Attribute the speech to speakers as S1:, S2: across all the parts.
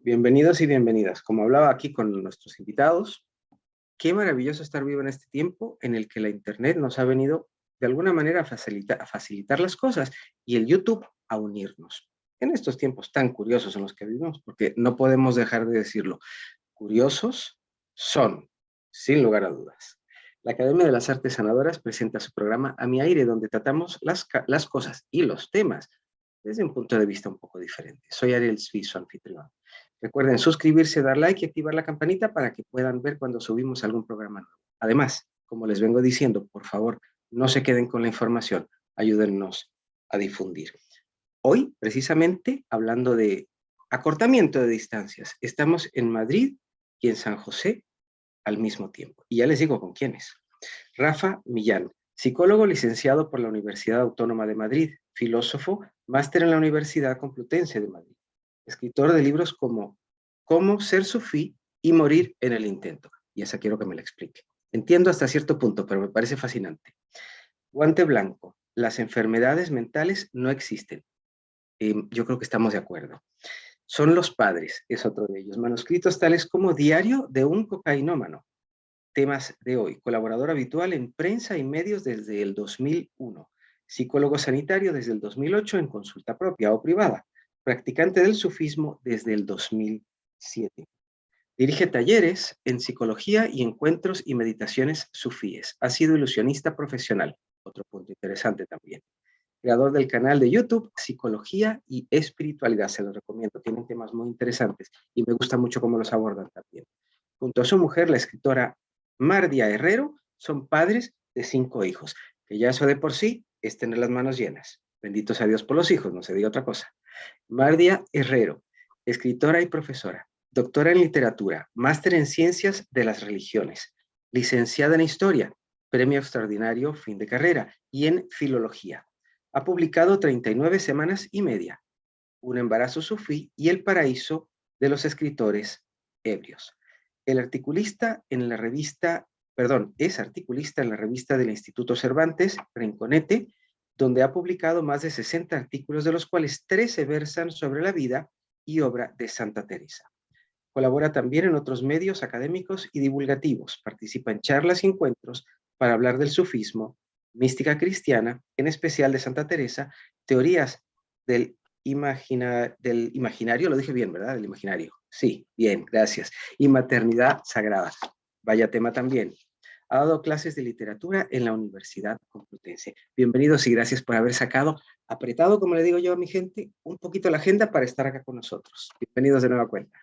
S1: Bienvenidos y bienvenidas. Como hablaba aquí con nuestros invitados, qué maravilloso estar vivo en este tiempo en el que la Internet nos ha venido de alguna manera a facilitar las cosas y el YouTube a unirnos. En estos tiempos tan curiosos en los que vivimos, porque no podemos dejar de decirlo, curiosos son, sin lugar a dudas. La Academia de las Artes Sanadoras presenta su programa A Mi Aire, donde tratamos las cosas y los temas desde un punto de vista un poco diferente. Soy Ariel Svi, su anfitrión. Recuerden suscribirse, dar like y activar la campanita para que puedan ver cuando subimos algún programa nuevo. Además, como les vengo diciendo, por favor, no se queden con la información, ayúdennos a difundir. Hoy, precisamente, hablando de acortamiento de distancias, estamos en Madrid y en San José al mismo tiempo. Y ya les digo con quiénes. Rafa Millán, psicólogo licenciado por la Universidad Autónoma de Madrid, filósofo, máster en la Universidad Complutense de Madrid, escritor de libros como Cómo ser sufí y morir en el intento. Y esa quiero que me la explique. Entiendo hasta cierto punto, pero me parece fascinante. Guante blanco, las enfermedades mentales no existen. Yo creo que estamos de acuerdo. Son los padres, es otro de ellos. Manuscritos tales como Diario de un cocainómano. Temas de hoy. Colaborador habitual en prensa y medios desde el 2001. Psicólogo sanitario desde el 2008 en consulta propia o privada. Practicante del sufismo desde el 2007. Dirige talleres en psicología y encuentros y meditaciones sufíes. Ha sido ilusionista profesional. Otro punto interesante también. Creador del canal de YouTube Psicología y Espiritualidad. Se lo recomiendo. Tienen temas muy interesantes y me gusta mucho cómo los abordan también. Junto a su mujer, la escritora Mardia Herrero, son padres de 5 hijos, que ya eso de por sí es tener las manos llenas. Benditos a Dios por los hijos, no se diga otra cosa. Mardia Herrero, escritora y profesora, doctora en literatura, máster en ciencias de las religiones, licenciada en historia, premio extraordinario fin de carrera y en filología. Ha publicado 39 semanas y media, Un embarazo sufí y El paraíso de los escritores ebrios. Es articulista en la revista del Instituto Cervantes, Rinconete, donde ha publicado más de 60 artículos, de los cuales 13 versan sobre la vida y obra de Santa Teresa. Colabora también en otros medios académicos y divulgativos. Participa en charlas y encuentros para hablar del sufismo, mística cristiana, en especial de Santa Teresa, teorías del imaginario, lo dije bien, ¿verdad? Del imaginario. Sí, bien, gracias. Y maternidad sagrada. Vaya tema también. Ha dado clases de literatura en la Universidad Complutense. Bienvenidos y gracias por haber sacado, apretado, como le digo yo a mi gente, un poquito la agenda para estar acá con nosotros. Bienvenidos de nueva cuenta.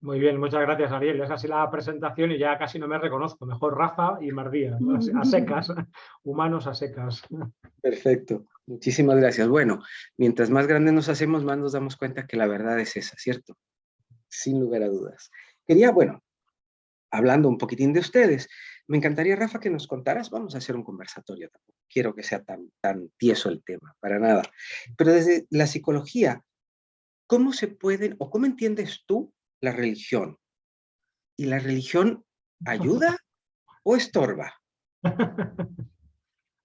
S2: Muy bien, muchas gracias, Ariel. Es así la presentación y ya casi no me reconozco. Mejor Rafa y Mardía, a secas, humanos a secas.
S1: Perfecto, muchísimas gracias. Bueno, mientras más grandes nos hacemos, más nos damos cuenta que la verdad es esa, ¿cierto? Sin lugar a dudas. Quería, bueno, hablando un poquitín de ustedes, me encantaría, Rafa, que nos contaras. Vamos a hacer un conversatorio, tampoco quiero que sea tan tieso el tema, para nada. Pero desde la psicología, ¿cómo se pueden o cómo entiendes tú la religión? ¿Y la religión ayuda o estorba?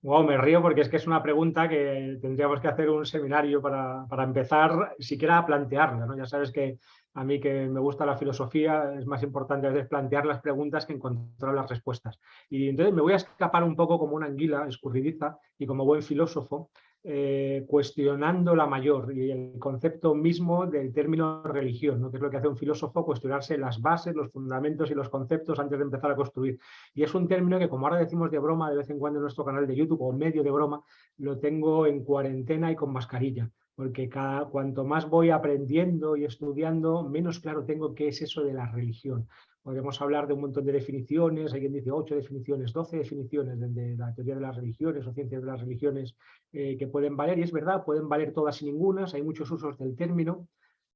S2: Wow, me río porque es que es una pregunta que tendríamos que hacer un seminario para empezar siquiera a plantearla, ¿no? Ya sabes que a mí, que me gusta la filosofía, es más importante a veces plantear las preguntas que encontrar las respuestas. Y entonces me voy a escapar un poco como una anguila escurridiza y como buen filósofo, cuestionando la mayor y el concepto mismo del término religión, ¿no? Que es lo que hace un filósofo: cuestionarse las bases, los fundamentos y los conceptos antes de empezar a construir. Y es un término que, como ahora decimos de broma de vez en cuando en nuestro canal de YouTube, o medio de broma, lo tengo en cuarentena y con mascarilla, porque cuanto más voy aprendiendo y estudiando, menos claro tengo qué es eso de la religión. Podemos hablar de un montón de definiciones, hay quien dice 8 definiciones, 12 definiciones de la teoría de las religiones o ciencias de las religiones, que pueden valer, y es verdad, pueden valer todas y ningunas, hay muchos usos del término,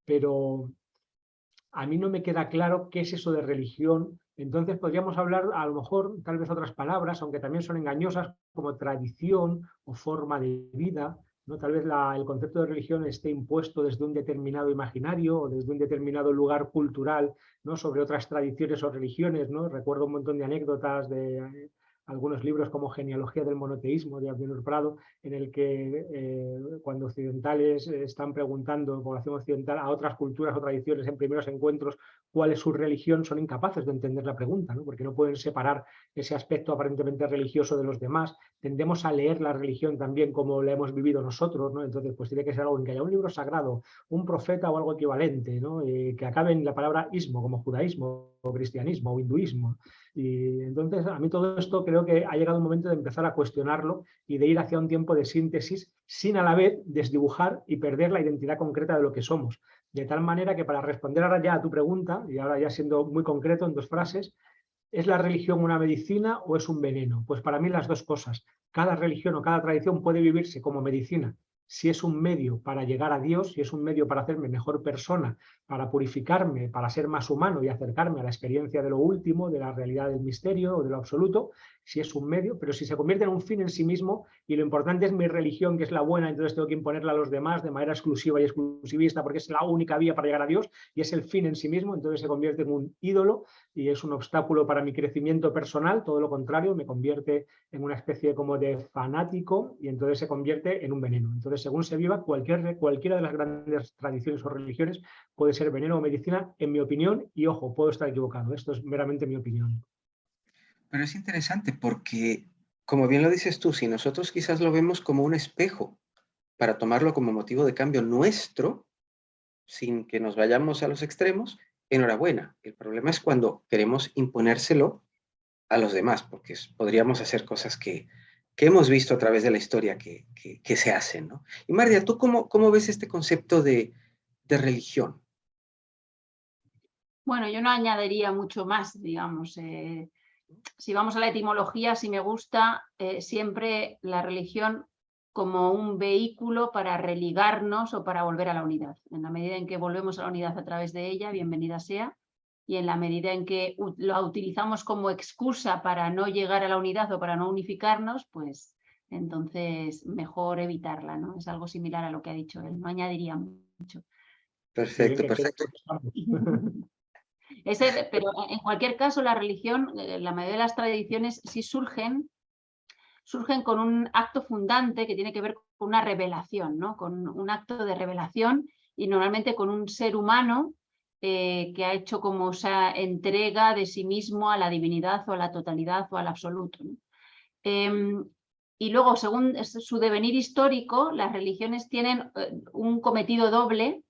S2: pero a mí no me queda claro qué es eso de religión. Entonces podríamos hablar, a lo mejor, tal vez otras palabras, aunque también son engañosas, como tradición o forma de vida, ¿no? Tal vez el concepto de religión esté impuesto desde un determinado imaginario o desde un determinado lugar cultural, ¿no? Sobre otras tradiciones o religiones, ¿no? Recuerdo un montón de anécdotas de algunos libros como Genealogía del monoteísmo de Abdel Prado, en el que cuando occidentales están preguntando, población occidental, a otras culturas o tradiciones en primeros encuentros cuál es su religión, son incapaces de entender la pregunta, ¿no? Porque no pueden separar ese aspecto aparentemente religioso de los demás. Tendemos a leer la religión también como la hemos vivido nosotros, ¿no? Entonces, pues tiene que ser algo en que haya un libro sagrado, un profeta o algo equivalente, ¿no? Que acabe en la palabra ismo, como judaísmo, o cristianismo, o hinduismo. Y entonces, a mí todo esto creo que ha llegado un momento de empezar a cuestionarlo y de ir hacia un tiempo de síntesis, sin a la vez desdibujar y perder la identidad concreta de lo que somos. De tal manera que, para responder ahora ya a tu pregunta, y ahora ya siendo muy concreto en 2 frases, ¿es la religión una medicina o es un veneno? Pues para mí las 2 cosas. Cada religión o cada tradición puede vivirse como medicina si es un medio para llegar a Dios, si es un medio para hacerme mejor persona, para purificarme, para ser más humano y acercarme a la experiencia de lo último, de la realidad del misterio o de lo absoluto, si es un medio, pero si se convierte en un fin en sí mismo y lo importante es mi religión, que es la buena, entonces tengo que imponerla a los demás de manera exclusiva y exclusivista porque es la única vía para llegar a Dios y es el fin en sí mismo, entonces se convierte en un ídolo y es un obstáculo para mi crecimiento personal, todo lo contrario, me convierte en una especie como de fanático y entonces se convierte en un veneno. Entonces, según se viva, cualquiera de las grandes tradiciones o religiones puede ser veneno o medicina, en mi opinión, y ojo, puedo estar equivocado, esto es meramente mi opinión.
S1: Pero es interesante porque, como bien lo dices tú, si nosotros quizás lo vemos como un espejo para tomarlo como motivo de cambio nuestro, sin que nos vayamos a los extremos, enhorabuena. El problema es cuando queremos imponérselo a los demás, porque podríamos hacer cosas que hemos visto a través de la historia que se hacen, ¿no? Y Mardia, ¿tú cómo ves este concepto de religión?
S3: Bueno, yo no añadiría mucho más, digamos. Si vamos a la etimología, sí me gusta siempre la religión como un vehículo para religarnos o para volver a la unidad. En la medida en que volvemos a la unidad a través de ella, bienvenida sea, y en la medida en que lo utilizamos como excusa para no llegar a la unidad o para no unificarnos, pues entonces mejor evitarla, ¿no? Es algo similar a lo que ha dicho él, no añadiría mucho.
S1: Perfecto, perfecto.
S3: Pero en cualquier caso, la religión, la mayoría de las tradiciones sí surgen con un acto fundante que tiene que ver con una revelación, ¿no? Con un acto de revelación y normalmente con un ser humano que ha hecho como esa entrega de sí mismo a la divinidad o a la totalidad o al absoluto, ¿no? Y luego, según su devenir histórico, las religiones tienen un cometido doble,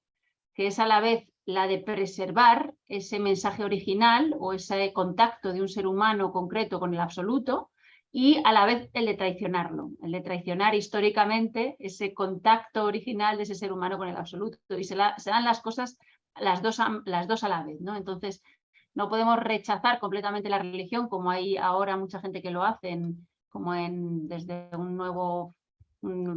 S3: que es a la vez la de preservar ese mensaje original o ese contacto de un ser humano concreto con el absoluto, y a la vez el de traicionarlo, el de traicionar históricamente ese contacto original de ese ser humano con el absoluto. Y se dan las cosas las dos a la vez, ¿no? Entonces, no podemos rechazar completamente la religión, como hay ahora mucha gente que lo hace, desde un nuevo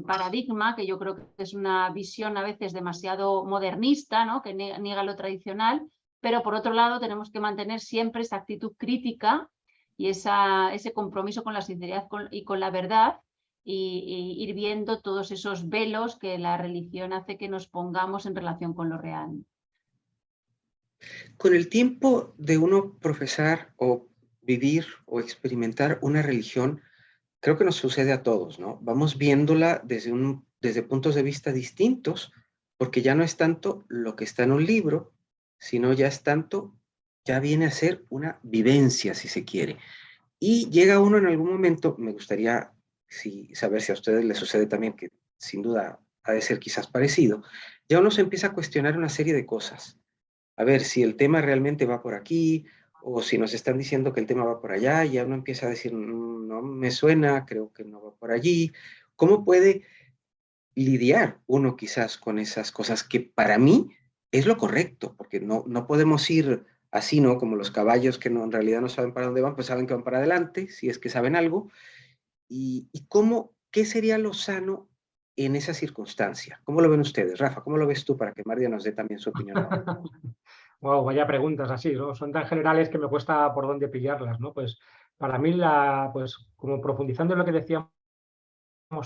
S3: paradigma, que yo creo que es una visión a veces demasiado modernista, ¿no? Que niega lo tradicional, pero por otro lado tenemos que mantener siempre esa actitud crítica y ese compromiso con la sinceridad y con la verdad, y ir viendo todos esos velos que la religión hace que nos pongamos en relación con lo real.
S1: Con el tiempo de uno profesar o vivir o experimentar una religión, creo que nos sucede a todos, ¿no? Vamos viéndola desde puntos de vista distintos, porque ya no es tanto lo que está en un libro, sino ya viene a ser una vivencia, si se quiere. Y llega uno en algún momento, me gustaría saber si a ustedes les sucede también, que sin duda ha de ser quizás parecido, ya uno se empieza a cuestionar una serie de cosas. A ver si el tema realmente va por aquí, o si nos están diciendo que el tema va por allá, y ya uno empieza a decir, no me suena, creo que no va por allí. ¿Cómo puede lidiar uno quizás con esas cosas que para mí es lo correcto? Porque no podemos ir así, ¿no? Como los caballos que en realidad no saben para dónde van, pues saben que van para adelante, si es que saben algo. ¿Y qué sería lo sano en esa circunstancia? ¿Cómo lo ven ustedes? Rafa, ¿cómo lo ves tú, para que Mardia nos dé también su opinión ahora?
S2: Wow, vaya preguntas así, ¿no? Son tan generales que me cuesta por dónde pillarlas, ¿no? Pues para mí, pues como profundizando en lo que decíamos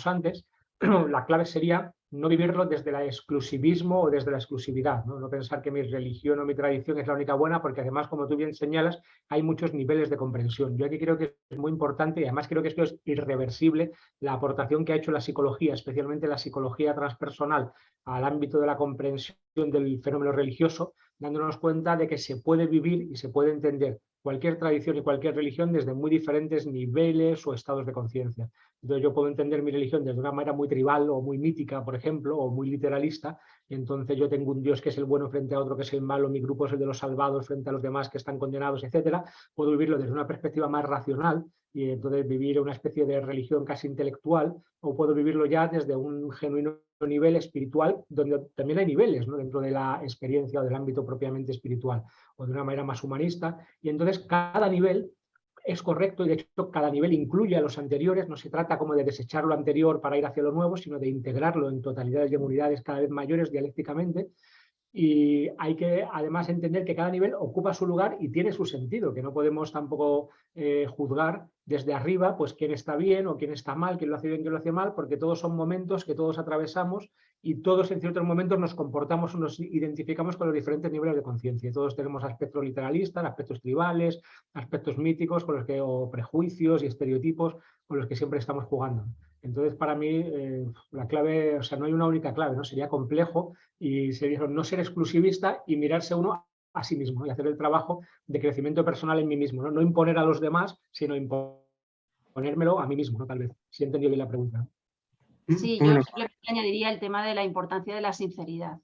S2: antes, la clave sería no vivirlo desde el exclusivismo o desde la exclusividad, ¿no? No pensar que mi religión o mi tradición es la única buena, porque además, como tú bien señalas, hay muchos niveles de comprensión. Yo aquí creo que es muy importante y además creo que esto es irreversible, la aportación que ha hecho la psicología, especialmente la psicología transpersonal, al ámbito de la comprensión del fenómeno religioso, dándonos cuenta de que se puede vivir y se puede entender cualquier tradición y cualquier religión desde muy diferentes niveles o estados de conciencia. Entonces yo puedo entender mi religión desde una manera muy tribal o muy mítica, por ejemplo, o muy literalista, y entonces yo tengo un Dios que es el bueno frente a otro que es el malo, mi grupo es el de los salvados frente a los demás que están condenados, etcétera. Puedo vivirlo desde una perspectiva más racional y entonces vivir una especie de religión casi intelectual, o puedo vivirlo ya desde un genuino nivel espiritual, donde también hay niveles, ¿no?, dentro de la experiencia o del ámbito propiamente espiritual, o de una manera más humanista, y entonces cada nivel es correcto y de hecho cada nivel incluye a los anteriores, no se trata como de desechar lo anterior para ir hacia lo nuevo, sino de integrarlo en totalidades y en unidades cada vez mayores dialécticamente. Y hay que además entender que cada nivel ocupa su lugar y tiene su sentido, que no podemos tampoco juzgar desde arriba pues quién está bien o quién está mal, quién lo hace bien, quién lo hace mal, porque todos son momentos que todos atravesamos y todos en ciertos momentos nos comportamos o nos identificamos con los diferentes niveles de conciencia. Todos tenemos aspectos literalistas, aspectos tribales, aspectos míticos con los que, o prejuicios y estereotipos con los que siempre estamos jugando. Entonces, para mí, la clave, o sea, no hay una única clave, ¿no? Sería complejo y sería no ser exclusivista y mirarse uno a sí mismo, ¿no? Y hacer el trabajo de crecimiento personal en mí mismo, ¿no? No imponer a los demás, sino imponérmelo a mí mismo, ¿no? Tal vez, si he entendido bien la pregunta.
S3: Sí, yo simplemente añadiría el tema de la importancia de la sinceridad,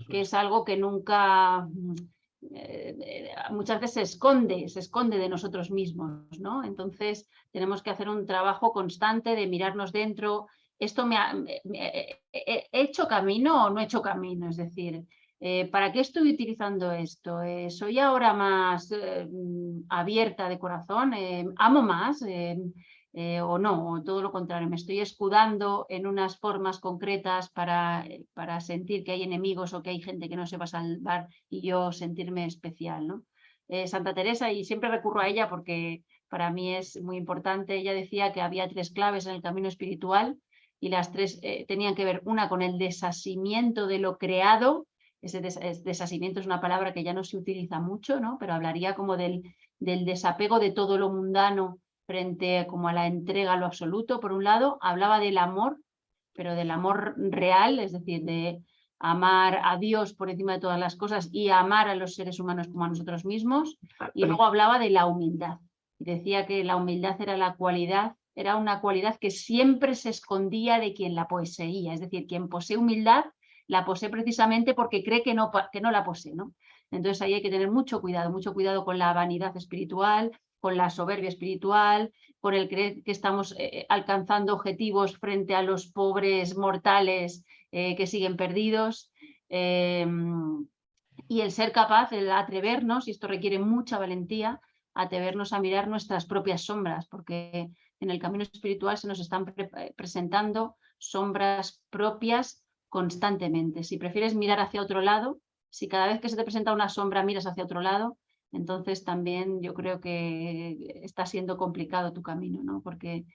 S3: que es algo que nunca, muchas veces se esconde de nosotros mismos, ¿no? Entonces tenemos que hacer un trabajo constante de mirarnos dentro. ¿Esto he hecho camino o no he hecho camino? Es decir, ¿para qué estoy utilizando esto? ¿Soy ahora más abierta de corazón? ¿Amo más? O no, o todo lo contrario, me estoy escudando en unas formas concretas para sentir que hay enemigos o que hay gente que no se va a salvar y yo sentirme especial, ¿no? Santa Teresa, y siempre recurro a ella porque para mí es muy importante, ella decía que había 3 claves en el camino espiritual y las 3 tenían que ver, una con el desasimiento de lo creado. Ese desasimiento es una palabra que ya no se utiliza mucho, ¿no? Pero hablaría como del desapego de todo lo mundano frente como a la entrega a lo absoluto. Por un lado, hablaba del amor, pero del amor real, es decir, de amar a Dios por encima de todas las cosas y amar a los seres humanos como a nosotros mismos. Y luego hablaba de la humildad. Y decía que la humildad era una cualidad que siempre se escondía de quien la poseía. Es decir, quien posee humildad la posee precisamente porque cree que no la posee, ¿no? Entonces ahí hay que tener mucho cuidado con la vanidad espiritual, con la soberbia espiritual, con el creer que estamos alcanzando objetivos frente a los pobres mortales que siguen perdidos. Y el ser capaz, el atrevernos, y esto requiere mucha valentía, atrevernos a mirar nuestras propias sombras, porque en el camino espiritual se nos están presentando sombras propias constantemente. Si prefieres mirar hacia otro lado, si cada vez que se te presenta una sombra miras hacia otro lado, entonces también yo creo que está siendo complicado tu camino, ¿no? Porque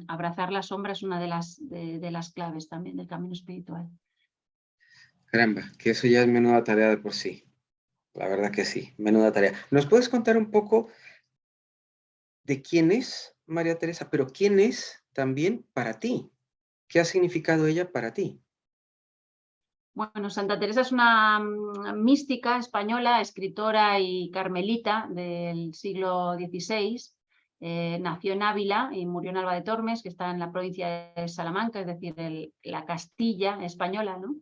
S3: abrazar la sombra es una de las claves también del camino espiritual.
S1: Caramba, que eso ya es menuda tarea de por sí. La verdad que sí, menuda tarea. ¿Nos puedes contar un poco de quién es María Teresa, pero quién es también para ti? ¿Qué ha significado ella para ti?
S3: Bueno, Santa Teresa es una mística española, escritora y carmelita del siglo XVI. Nació en Ávila y murió en Alba de Tormes, que está en la provincia de Salamanca, es decir, la Castilla española, ¿no?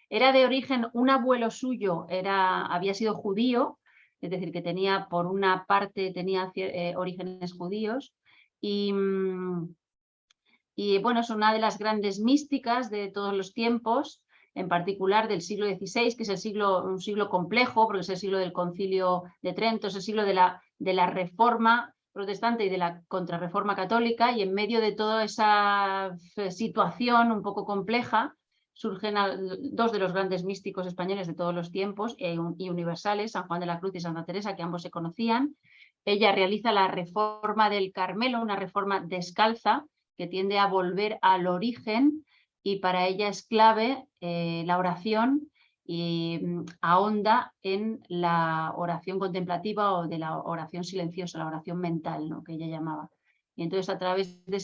S3: Era de origen, un abuelo suyo había sido judío, es decir, que tenía, por una parte, tenía orígenes judíos, y bueno, es una de las grandes místicas de todos los tiempos, en particular del siglo XVI, que es un siglo complejo, porque es el siglo del Concilio de Trento, es el siglo de la Reforma protestante y de la Contrarreforma católica, y en medio de toda esa situación un poco compleja, surgen 2 de los grandes místicos españoles de todos los tiempos y universales, San Juan de la Cruz y Santa Teresa, que ambos se conocían. Ella realiza la reforma del Carmelo, una reforma descalza, que tiende a volver al origen y para ella es clave la oración y ahonda en la oración contemplativa o de la oración silenciosa, la oración mental, ¿no?, que ella llamaba. Y entonces a través de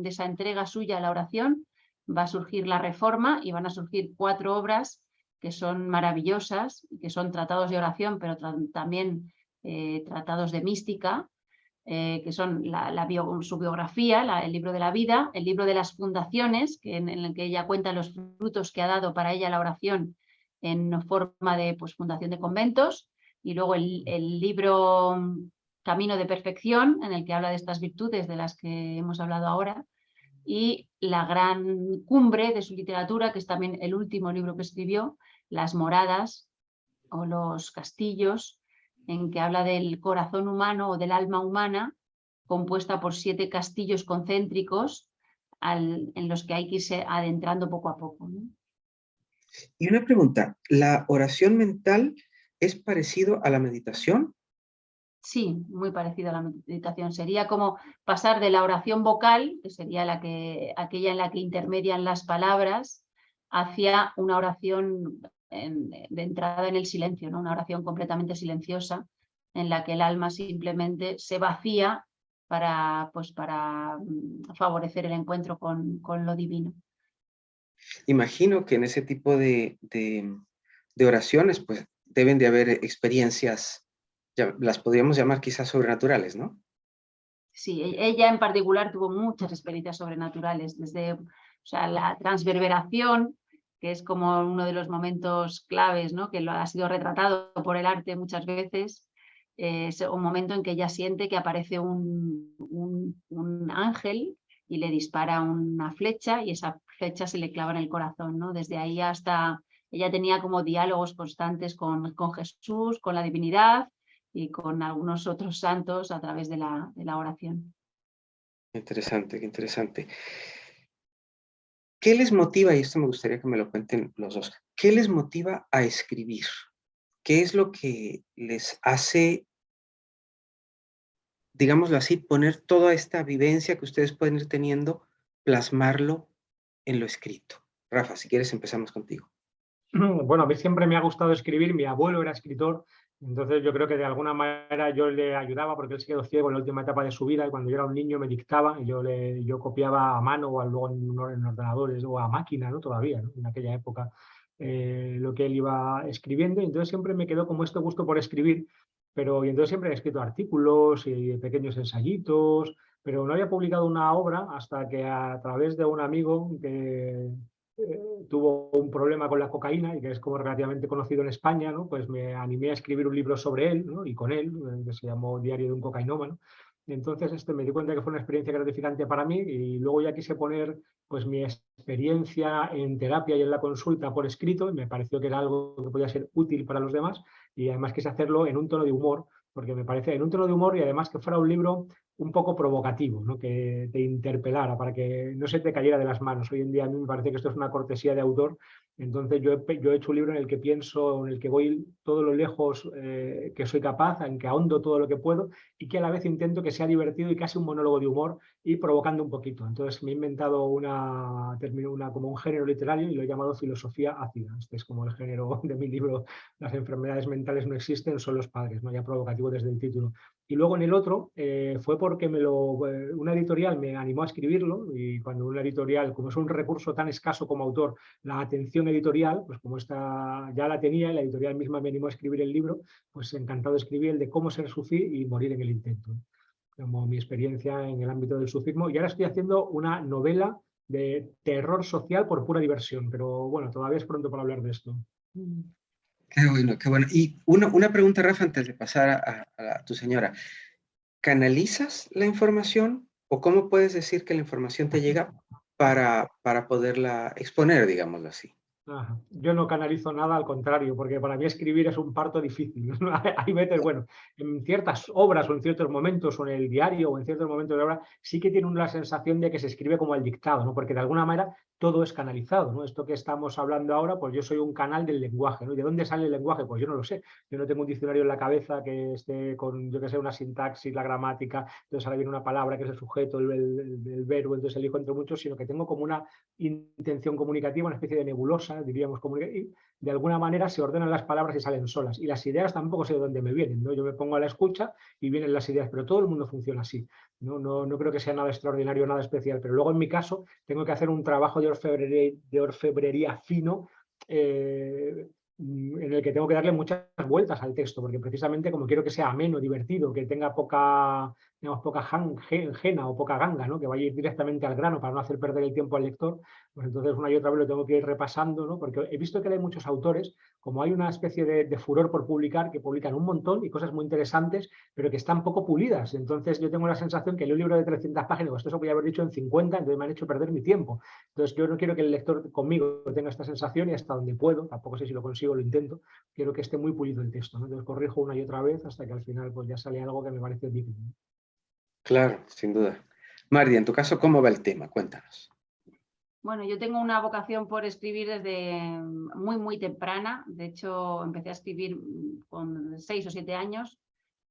S3: esa entrega suya a la oración va a surgir la Reforma y van a surgir 4 obras que son maravillosas, que son tratados de oración, pero también tratados de mística, que son su biografía, el libro de la vida, el libro de las fundaciones, en el que ella cuenta los frutos que ha dado para ella la oración en forma de fundación de conventos, y luego el libro Camino de Perfección, en el que habla de estas virtudes de las que hemos hablado ahora, y la gran cumbre de su literatura, que es también el último libro que escribió, Las moradas o los castillos, en que habla del corazón humano o del alma humana, compuesta por 7 castillos concéntricos en los que hay que irse adentrando poco a poco, ¿no?
S1: Y una pregunta, ¿la oración mental es parecido a la meditación?
S3: Sí, muy parecido a la meditación. Sería como pasar de la oración vocal, que sería aquella en la que intermedian las palabras, hacia una oración de entrada en el silencio, ¿no? Una oración completamente silenciosa, en la que el alma simplemente se vacía para favorecer el encuentro con lo divino.
S1: Imagino que en ese tipo de oraciones, pues deben de haber experiencias, las podríamos llamar quizás sobrenaturales, ¿no?
S3: Sí, ella en particular tuvo muchas experiencias sobrenaturales, desde la transverberación, que es como uno de los momentos claves, ¿no?, que ha sido retratado por el arte muchas veces. Es un momento en que ella siente que aparece un ángel y le dispara una flecha, y esa flecha se le clava en el corazón, ¿no? Desde ahí hasta ella tenía como diálogos constantes con Jesús, con la divinidad y con algunos otros santos a través de la oración.
S1: Interesante, qué interesante. ¿Qué les motiva, y esto me gustaría que me lo cuenten los dos, qué les motiva a escribir? ¿Qué es lo que les hace, digámoslo así, poner toda esta vivencia que ustedes pueden ir teniendo, plasmarlo en lo escrito? Rafa, si quieres empezamos contigo.
S2: Bueno, a mí siempre me ha gustado escribir, mi abuelo era escritor, entonces yo creo que de alguna manera yo le ayudaba porque él se quedó ciego en la última etapa de su vida, y cuando yo era un niño me dictaba y yo copiaba a mano o luego en ordenadores o a máquina, ¿no?, todavía, ¿no?, en aquella época, lo que él iba escribiendo, y entonces siempre me quedó como este gusto por escribir, y entonces siempre he escrito artículos y pequeños ensayitos, pero no había publicado una obra hasta que a través de un amigo que tuvo un problema con la cocaína y que es como relativamente conocido en España, ¿no?, pues me animé a escribir un libro sobre él, ¿no?, y con él, que se llamó Diario de un cocainómano. Entonces me di cuenta que fue una experiencia gratificante para mí, y luego ya quise poner pues mi experiencia en terapia y en la consulta por escrito, y me pareció que era algo que podía ser útil para los demás, y además quise hacerlo en un tono de humor, porque me parece en un tono de humor, y además que fuera un libro un poco provocativo, ¿no?, que te interpelara para que no se te cayera de las manos. Hoy en día a mí me parece que esto es una cortesía de autor, entonces yo he hecho un libro en el que pienso, en el que voy todo lo lejos que soy capaz, en que ahondo todo lo que puedo, y que a la vez intento que sea divertido y casi un monólogo de humor y provocando un poquito. Entonces me he inventado como un género literario y lo he llamado filosofía ácida. Este es como el género de mi libro, Las enfermedades mentales no existen, son los padres, ¿no?, ya provocativo desde el título. Y luego en el otro fue porque una editorial me animó a escribirlo, y cuando una editorial, como es un recurso tan escaso como autor, la atención editorial, pues como esta ya la tenía, y la editorial misma me animó a escribir el libro, pues encantado de escribir el de cómo ser sufí y morir en el intento, como mi experiencia en el ámbito del sufismo. Y ahora estoy haciendo una novela de terror social por pura diversión, pero bueno, todavía es pronto para hablar de esto.
S1: Qué bueno, qué bueno. Y una pregunta, Rafa, antes de pasar a tu señora. ¿Canalizas la información o cómo puedes decir que la información te llega para poderla exponer, digámoslo así?
S2: Ajá. Yo no canalizo nada, al contrario, porque para mí escribir es un parto difícil. Hay veces, bueno, en ciertas obras o en ciertos momentos, o en el diario o en ciertos momentos de la obra, sí que tiene una sensación de que se escribe como al dictado, ¿no? Porque de alguna manera todo es canalizado, ¿no? Esto que estamos hablando ahora, pues yo soy un canal del lenguaje, ¿no? ¿Y de dónde sale el lenguaje? Pues yo no lo sé. Yo no tengo un diccionario en la cabeza que esté con, yo que sé, una sintaxis, la gramática, entonces ahora viene una palabra que es el sujeto, el verbo, entonces elijo entre muchos, sino que tengo como una intención comunicativa, una especie de nebulosa, diríamos, y de alguna manera se ordenan las palabras y salen solas. Y las ideas tampoco sé de dónde me vienen, ¿no? Yo me pongo a la escucha y vienen las ideas, pero todo el mundo funciona así. No creo que sea nada extraordinario, nada especial, pero luego en mi caso tengo que hacer un trabajo de orfebrería fino, en el que tengo que darle muchas vueltas al texto, porque precisamente como quiero que sea ameno, divertido, que tenga poca, digamos, poca gena o poca ganga, ¿no? Que vaya a ir directamente al grano para no hacer perder el tiempo al lector, pues entonces una y otra vez lo tengo que ir repasando, ¿no? Porque he visto que hay muchos autores, como hay una especie de furor por publicar, que publican un montón y cosas muy interesantes, pero que están poco pulidas. Entonces yo tengo la sensación que leo un libro de 300 páginas, pues esto se podría haber dicho en 50, entonces me han hecho perder mi tiempo. Entonces yo no quiero que el lector conmigo tenga esta sensación, y hasta donde puedo, tampoco sé si lo consigo, lo intento, quiero que esté muy pulido el texto, ¿no? Entonces corrijo una y otra vez hasta que al final pues ya sale algo que me parece digno.
S1: Claro, sin duda. Mardi, en tu caso, ¿cómo va el tema? Cuéntanos.
S3: Bueno, yo tengo una vocación por escribir desde muy, muy temprana. De hecho, empecé a escribir con 6 o 7 años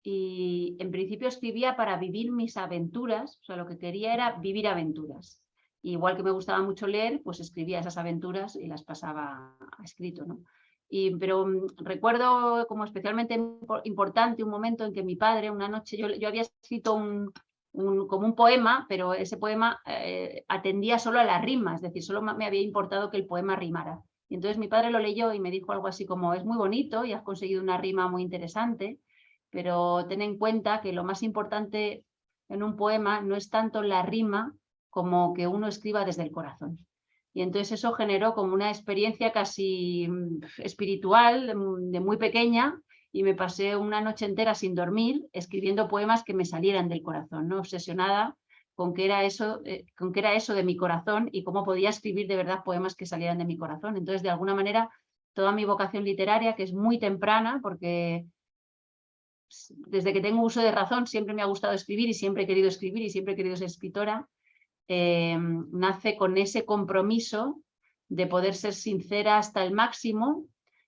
S3: y en principio escribía para vivir mis aventuras. O sea, lo que quería era vivir aventuras. Igual que me gustaba mucho leer, pues escribía esas aventuras y las pasaba a escrito, ¿no? Pero recuerdo como especialmente importante un momento en que mi padre, una noche, yo había escrito como un poema, pero ese poema atendía solo a la rima, es decir, solo me había importado que el poema rimara. Y entonces mi padre lo leyó y me dijo algo así como: es muy bonito y has conseguido una rima muy interesante, pero ten en cuenta que lo más importante en un poema no es tanto la rima como que uno escriba desde el corazón. Y entonces eso generó como una experiencia casi espiritual de muy pequeña, y me pasé una noche entera sin dormir escribiendo poemas que me salieran del corazón, ¿no? Obsesionada con qué era eso de mi corazón y cómo podía escribir de verdad poemas que salieran de mi corazón. Entonces, de alguna manera, toda mi vocación literaria, que es muy temprana, porque desde que tengo uso de razón siempre me ha gustado escribir y siempre he querido escribir y siempre he querido ser escritora, nace con ese compromiso de poder ser sincera hasta el máximo,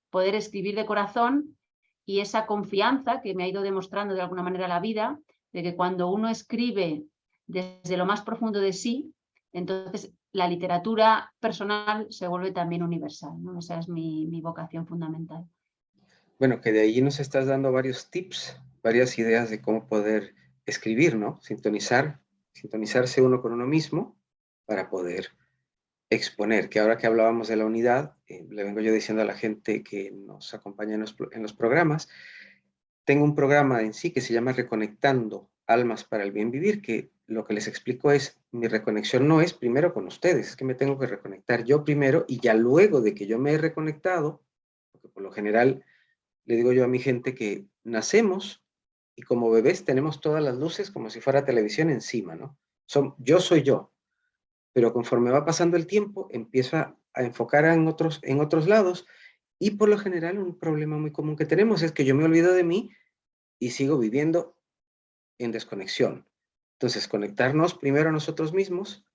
S3: poder escribir de corazón, y esa confianza que me ha ido demostrando de alguna manera la vida, de que cuando uno escribe desde lo más profundo de sí, entonces la literatura personal se vuelve también universal, ¿no? Esa es mi vocación fundamental.
S1: Bueno, que de ahí nos estás dando varios tips, varias ideas de cómo poder escribir, ¿no? Sintonizarse uno con uno mismo para poder exponer, que ahora que hablábamos de la unidad, le vengo yo diciendo a la gente que nos acompaña en los programas, tengo un programa en sí que se llama Reconectando Almas para el Bien Vivir, que lo que les explico es, mi reconexión no es primero con ustedes, es que me tengo que reconectar yo primero, y ya luego de que yo me he reconectado, porque por lo general le digo yo a mi gente que nacemos y como bebés tenemos todas las luces como si fuera televisión encima, ¿no? Yo soy yo, pero conforme va pasando el tiempo empiezo a enfocar en otros lados, y por lo general un problema muy común que tenemos es que yo me olvido de mí y sigo viviendo en desconexión. Entonces, conectarnos primero a nosotros mismos,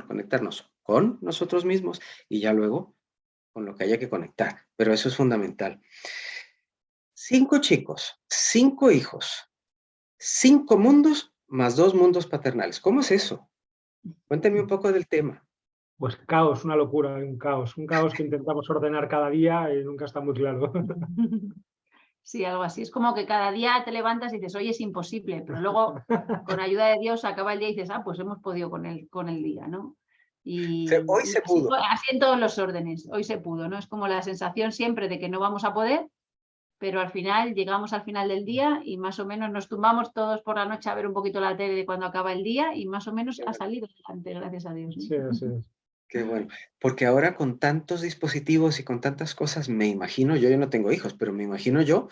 S1: conectarnos con nosotros mismos y ya luego con lo que haya que conectar, pero eso es fundamental. 5 chicos, 5 hijos, 5 mundos más 2 mundos paternales. ¿Cómo es eso? Cuéntame un poco del tema.
S2: Pues caos, una locura, un caos que intentamos ordenar cada día y nunca está muy claro.
S3: Sí, algo así. Es como que cada día te levantas y dices: oye, es imposible, pero luego con ayuda de Dios acaba el día y dices: ah, pues hemos podido con el día, ¿no?
S1: Hoy
S3: Y
S1: se pudo.
S3: así en todos los órdenes, hoy se pudo, ¿no? Es como la sensación siempre de que no vamos a poder, pero al final llegamos al final del día y más o menos nos tumbamos todos por la noche a ver un poquito la tele de cuando acaba el día y más o menos ha salido adelante, gracias a Dios, ¿no?
S2: Sí, así es.
S1: Qué bueno. Porque ahora con tantos dispositivos y con tantas cosas, me imagino, yo no tengo hijos, pero me imagino yo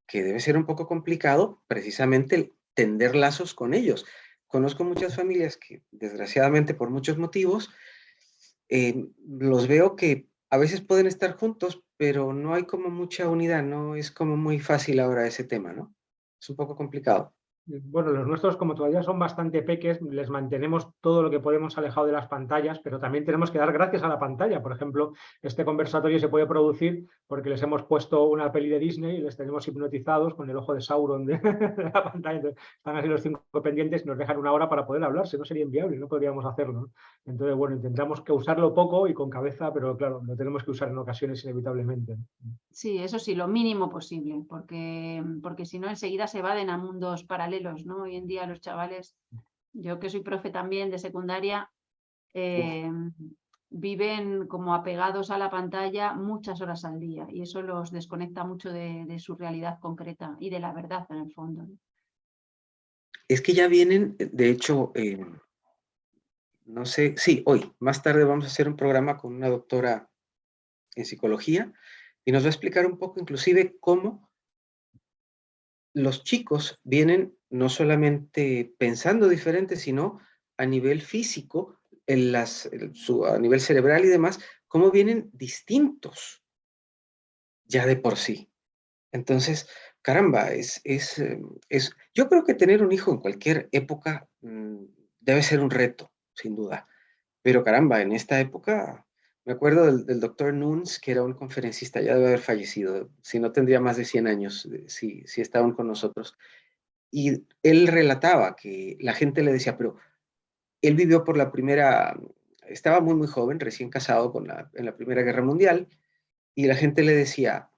S1: que debe ser un poco complicado precisamente el tender lazos con ellos. Conozco muchas familias que, desgraciadamente, por muchos motivos, los veo que a veces pueden estar juntos, pero no hay como mucha unidad, no es como muy fácil ahora ese tema, ¿no? Es un poco complicado.
S2: Bueno, los nuestros, como todavía son bastante peques, les mantenemos todo lo que podemos alejado de las pantallas, pero también tenemos que dar gracias a la pantalla. Por ejemplo, este conversatorio se puede producir porque les hemos puesto una peli de Disney y les tenemos hipnotizados con el ojo de Sauron de, de la pantalla. Entonces, están así los 5 pendientes y nos dejan una hora para poder hablar, si no sería inviable, no podríamos hacerlo, ¿no? Entonces, bueno, intentamos que usarlo poco y con cabeza, pero claro, lo tenemos que usar en ocasiones inevitablemente, ¿no?
S3: Sí, eso sí, lo mínimo posible, porque si no enseguida se evaden a mundos paralelos, ¿no? Hoy en día los chavales, yo que soy profe también de secundaria, viven como apegados a la pantalla muchas horas al día y eso los desconecta mucho de su realidad concreta y de la verdad en el fondo, ¿no?
S1: Es que ya vienen, de hecho, no sé, sí, hoy, más tarde vamos a hacer un programa con una doctora en psicología y nos va a explicar un poco inclusive cómo los chicos vienen no solamente pensando diferente, sino a nivel físico, a nivel cerebral y demás, cómo vienen distintos ya de por sí. Entonces, caramba, yo creo que tener un hijo en cualquier época debe ser un reto, sin duda. Pero caramba, en esta época, me acuerdo del doctor Nunes, que era un conferencista, ya debe haber fallecido, si no tendría más de 100 años, si estaban con nosotros. Y él relataba que la gente le decía, pero él vivió por estaba muy, muy joven, recién casado en la Primera Guerra Mundial, y la gente le decía,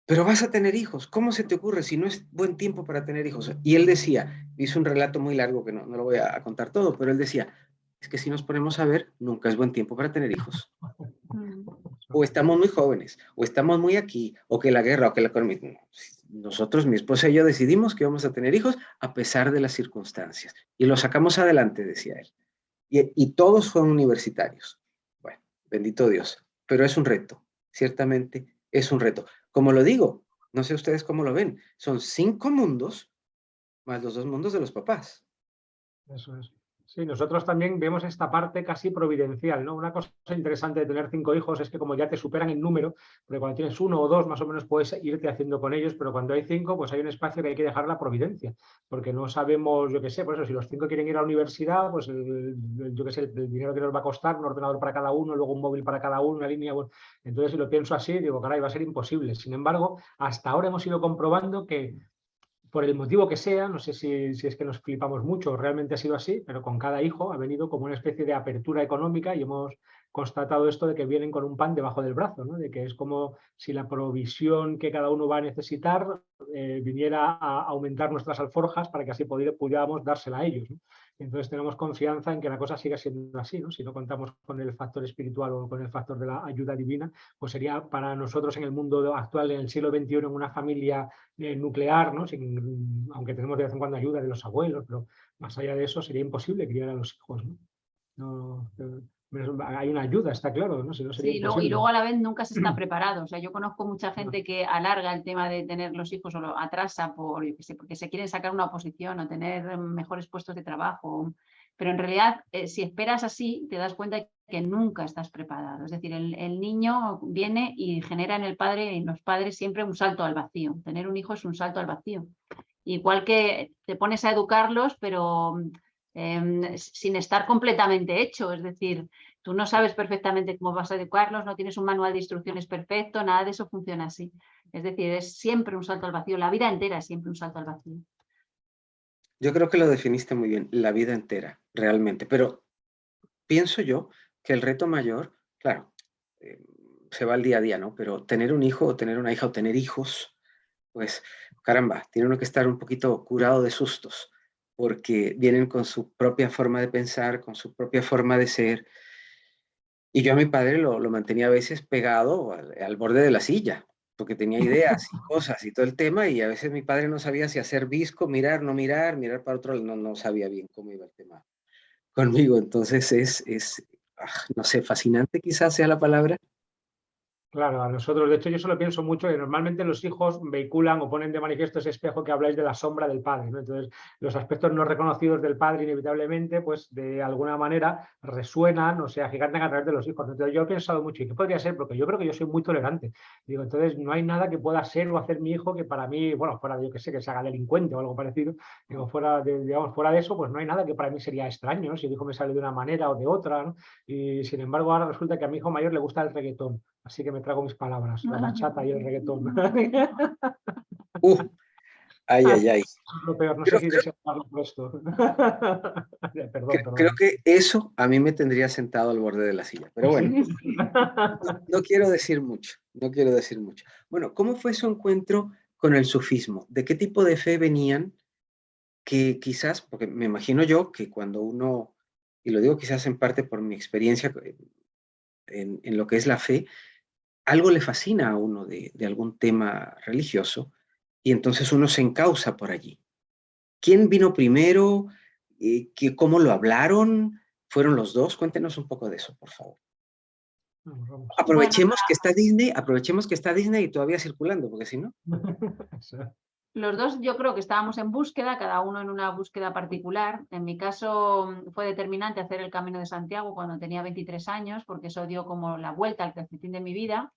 S1: pero vas a tener hijos, ¿cómo se te ocurre si no es buen tiempo para tener hijos? Y él decía, hizo un relato muy largo que no lo voy a contar todo, pero él decía, es que si nos ponemos a ver, nunca es buen tiempo para tener hijos. O estamos muy jóvenes, o estamos muy aquí, o que la guerra, o que la economía. Nosotros, mi esposa y yo, decidimos que íbamos a tener hijos a pesar de las circunstancias. Y lo sacamos adelante, decía él. Y todos fueron universitarios. Bueno, bendito Dios. Pero es un reto, ciertamente es un reto. Como lo digo, no sé ustedes cómo lo ven, son 5 mundos más los 2 mundos de los papás.
S2: Eso es. Sí, nosotros también vemos esta parte casi providencial, ¿no? Una cosa interesante de tener 5 hijos es que como ya te superan en número, porque cuando tienes 1 o 2 más o menos puedes irte haciendo con ellos, pero cuando hay 5 pues hay un espacio que hay que dejar la providencia, porque no sabemos, yo qué sé, por eso si los 5 quieren ir a la universidad, pues yo qué sé, el dinero que nos va a costar, un ordenador para cada uno, luego un móvil para cada uno, una línea, bueno, entonces si lo pienso así, digo, caray, va a ser imposible. Sin embargo, hasta ahora hemos ido comprobando que por el motivo que sea, no sé si es que nos flipamos mucho o realmente ha sido así, pero con cada hijo ha venido como una especie de apertura económica y hemos constatado esto de que vienen con un pan debajo del brazo, ¿no? De que es como si la provisión que cada uno va a necesitar viniera a aumentar nuestras alforjas para que así pudiéramos dársela a ellos, ¿no? Entonces tenemos confianza en que la cosa siga siendo así, ¿no? Si no contamos con el factor espiritual o con el factor de la ayuda divina, pues sería para nosotros en el mundo actual, en el siglo XXI, en una familia nuclear, ¿no? Aunque tenemos de vez en cuando ayuda de los abuelos, pero más allá de eso sería imposible criar a los hijos, ¿no? Hay una ayuda, está claro, ¿no? Si no sería
S3: Sí, y
S2: imposible.
S3: luego a la vez nunca se está preparado. O sea, yo conozco mucha gente que alarga el tema de tener los hijos o lo atrasa yo qué sé, porque se quieren sacar una oposición o tener mejores puestos de trabajo. Pero en realidad, si esperas así, te das cuenta que nunca estás preparado. Es decir, el niño viene y genera en el padre y en los padres siempre un salto al vacío. Tener un hijo es un salto al vacío. Igual que te pones a educarlos, pero sin estar completamente hecho. Es decir, tú no sabes perfectamente cómo vas a educarlos, no tienes un manual de instrucciones perfecto, nada de eso funciona así. Es decir, es siempre un salto al vacío, la vida entera es siempre un salto al vacío.
S1: Yo creo que lo definiste muy bien, la vida entera, realmente. Pero pienso yo que el reto mayor, claro, eh, se va al día a día, ¿no? Pero tener un hijo o tener una hija o tener hijos, pues caramba, tiene uno que estar un poquito curado de sustos, porque vienen con su propia forma de pensar, con su propia forma de ser. Y yo a mi padre lo mantenía a veces pegado al borde de la silla, porque tenía ideas y cosas y todo el tema, y a veces mi padre no sabía si hacer visco, mirar, no mirar, mirar para otro lado, no sabía bien cómo iba el tema conmigo. Entonces no sé, fascinante quizás sea la palabra.
S2: Claro, a nosotros, de hecho, yo solo pienso mucho que normalmente los hijos vehiculan o ponen de manifiesto ese espejo que habláis de la sombra del padre, ¿no? Entonces, los aspectos no reconocidos del padre, inevitablemente, pues de alguna manera resuenan o se agigantan a través de los hijos. Entonces, yo he pensado mucho, ¿y qué podría ser? Porque yo creo que yo soy muy tolerante. Digo, entonces, no hay nada que pueda ser o hacer mi hijo que para mí, bueno, fuera de, yo que sé, que se haga delincuente o algo parecido, digo, fuera de, digamos, fuera de eso, pues no hay nada que para mí sería extraño, ¿no? Si el hijo me sale de una manera o de otra, ¿no? Y sin embargo, ahora resulta que a mi hijo mayor le gusta el reggaetón. Así que me trago mis palabras, la bachata y el reggaetón.
S1: Uh, ay, ay, ay.
S2: Es lo peor, no sé
S1: Creo,
S2: si deseo hablar por esto. Perdón,
S1: creo
S2: perdón.
S1: que eso a mí me tendría sentado al borde de la silla, pero bueno, no quiero decir mucho, no quiero decir mucho. Bueno, ¿cómo fue su encuentro con el sufismo? ¿De qué tipo de fe venían? Que quizás, porque me imagino yo que cuando uno, y lo digo quizás en parte por mi experiencia en lo que es la fe, algo le fascina a uno de algún tema religioso y entonces uno se encausa por allí. ¿Quién vino primero? ¿Cómo lo hablaron? ¿Fueron los dos? Cuéntenos un poco de eso, por favor.
S2: Vamos, vamos.
S3: Bueno,
S1: Aprovechemos que está Disney y todavía circulando, porque si no.
S3: los dos yo creo que estábamos en búsqueda, cada uno en una búsqueda particular. En mi caso fue determinante hacer el Camino de Santiago cuando tenía 23 años, porque eso dio como la vuelta al calcetín de mi vida,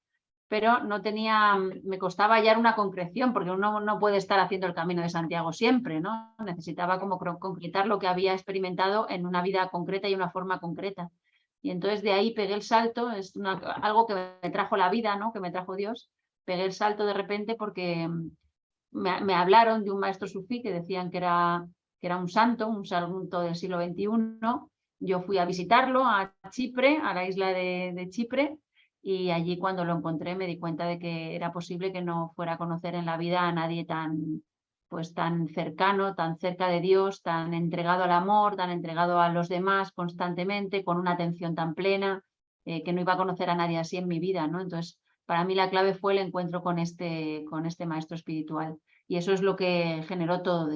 S3: pero no tenía, me costaba hallar una concreción, porque uno no puede estar haciendo el Camino de Santiago siempre, ¿no? Necesitaba como concretar lo que había experimentado en una vida concreta y una forma concreta. Y entonces de ahí pegué el salto, es algo que me trajo la vida, ¿no? Que me trajo Dios. Pegué el salto de repente porque me hablaron de un maestro sufí que decían que era un santo del siglo XXI. Yo fui a visitarlo a Chipre, a la isla de Chipre, y allí cuando lo encontré me di cuenta de que era posible que no fuera a conocer en la vida a nadie pues tan cercano, tan cerca de Dios, tan entregado al amor, tan entregado a los demás constantemente, con una atención tan plena, que no iba a conocer a nadie así en mi vida, ¿no? Entonces, para mí la clave fue el encuentro con este maestro espiritual. Y eso es lo que generó todo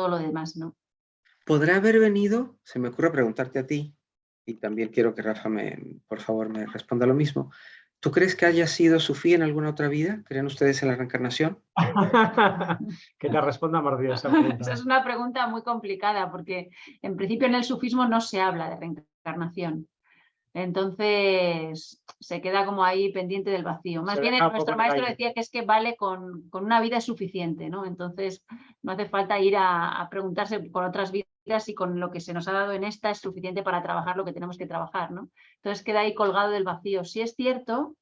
S3: lo demás, ¿no?
S1: ¿Podrá haber venido? Se me ocurre preguntarte a ti, y también quiero que Rafa, por favor, me responda lo mismo. ¿Tú crees que haya sido sufí en alguna otra vida? ¿Creen ustedes en la reencarnación?
S2: Que te responda Martí esa
S3: Esa
S2: pregunta.
S3: es una pregunta muy complicada porque en principio en el sufismo no se habla de reencarnación. Entonces se queda como ahí pendiente del vacío. Más
S2: Se
S3: bien
S2: deja un poco
S3: nuestro
S2: en el
S3: maestro
S2: aire.
S3: decía que es que vale con una vida es suficiente, ¿no? Entonces no hace falta ir a preguntarse con otras vidas y con lo que se nos ha dado en esta es suficiente para trabajar lo que tenemos que trabajar, ¿no? Entonces queda ahí colgado del vacío. Sí es cierto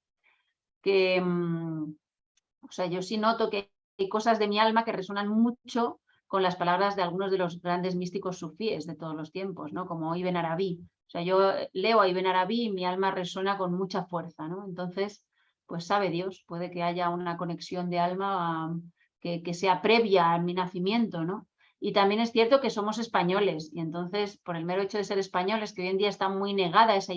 S3: que, o sea, yo sí noto que hay cosas de mi alma que resuenan mucho con las palabras de algunos de los grandes místicos sufíes de todos los tiempos, ¿no? Como Ibn Arabi. O sea, yo leo a Ibn Arabi y mi alma resuena con mucha fuerza, ¿no? Entonces, pues sabe Dios, puede que haya una conexión de alma que sea previa a mi nacimiento, ¿no? Y también es cierto que somos españoles y entonces, por el mero hecho de ser españoles, que hoy en día está muy negada esa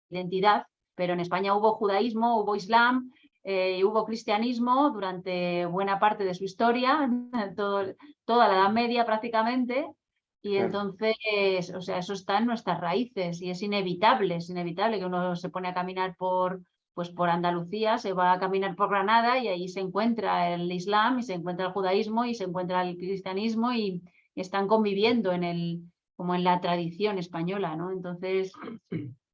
S3: identidad, pero en España hubo judaísmo, hubo islam, hubo cristianismo durante buena parte de su historia, toda la Edad Media prácticamente, y
S1: Claro.
S3: entonces, o sea, eso está en nuestras raíces y es inevitable que uno se pone a caminar pues por Andalucía, se va a caminar por Granada y ahí se encuentra el islam y se encuentra el judaísmo y se encuentra el cristianismo y están conviviendo como en la tradición española, ¿no? Entonces